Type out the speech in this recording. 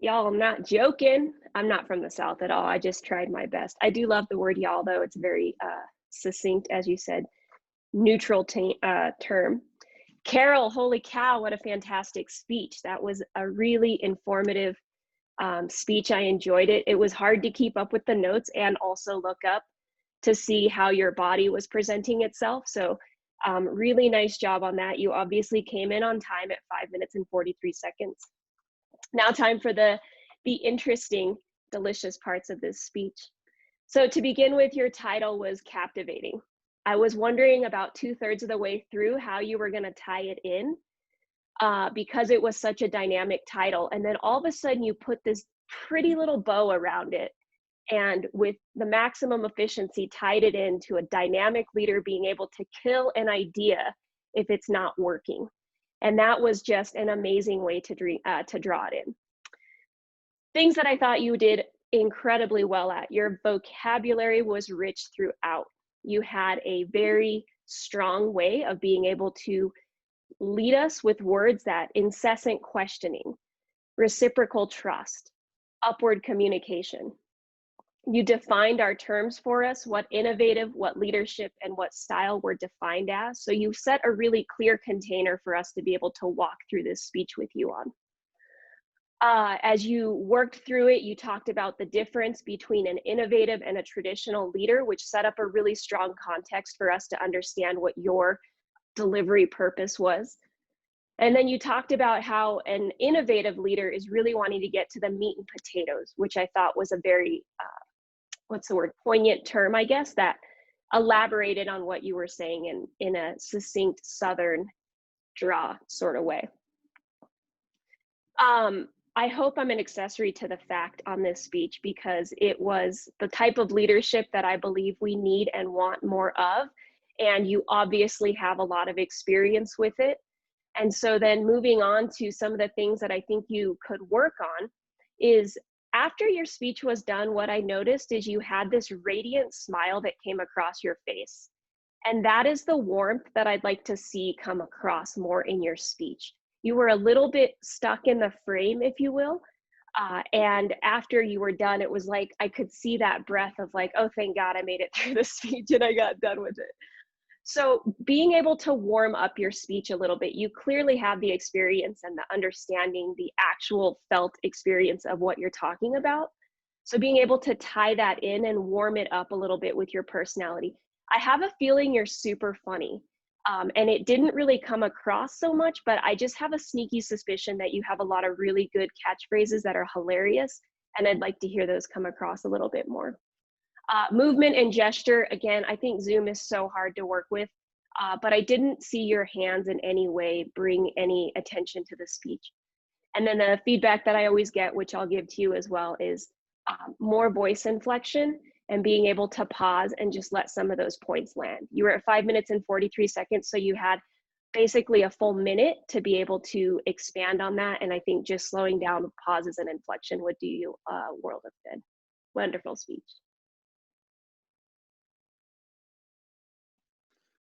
Y'all, I'm not joking. I'm not from the South at all. I just tried my best. I do love the word y'all, though. It's very succinct, as you said, neutral term. Carol, holy cow, what a fantastic speech. That was a really informative speech. I enjoyed it. It was hard to keep up with the notes and also look up to see how your body was presenting itself. So really nice job on that. You obviously came in on time at 5 minutes and 43 seconds. Now time for the interesting, delicious parts of this speech. So to begin with, your title was captivating. I was wondering about 2/3 of the way through how you were going to tie it in because it was such a dynamic title. And then all of a sudden you put this pretty little bow around it and with the maximum efficiency tied it into a dynamic leader being able to kill an idea if it's not working. And that was just an amazing way to draw it in. Things that I thought you did incredibly well at. Your vocabulary was rich throughout. You had a very strong way of being able to lead us with words that incessant questioning, reciprocal trust, upward communication. You defined our terms for us, what innovative, what leadership, and what style were defined as. So you set a really clear container for us to be able to walk through this speech with you on. As you worked through it, you talked about the difference between an innovative and a traditional leader, which set up a really strong context for us to understand what your delivery purpose was. And then you talked about how an innovative leader is really wanting to get to the meat and potatoes, which I thought was a very, what's the word, poignant term, I guess, that elaborated on what you were saying in a succinct Southern draw sort of way. I hope I'm an accessory to the fact on this speech because it was the type of leadership that I believe we need and want more of. And you obviously have a lot of experience with it. And so then moving on to some of the things that I think you could work on is after your speech was done, what I noticed is you had this radiant smile that came across your face. And that is the warmth that I'd like to see come across more in your speech. You were a little bit stuck in the frame, if you will. And after you were done, it was like I could see that breath of like, oh, thank God I made it through the speech and I got done with it. So being able to warm up your speech a little bit, you clearly have the experience and the understanding, the actual felt experience of what you're talking about. So being able to tie that in and warm it up a little bit with your personality. I have a feeling you're super funny. And it didn't really come across so much, but I just have a sneaky suspicion that you have a lot of really good catchphrases that are hilarious. And I'd like to hear those come across a little bit more. Movement and gesture, again, I think Zoom is so hard to work with, but I didn't see your hands in any way bring any attention to the speech. And then the feedback that I always get, which I'll give to you as well, is more voice inflection and being able to pause and just let some of those points land. You were at 5 minutes and 43 seconds, so you had basically a full minute to be able to expand on that. And I think just slowing down pauses and inflection would do you a world of good. Wonderful speech.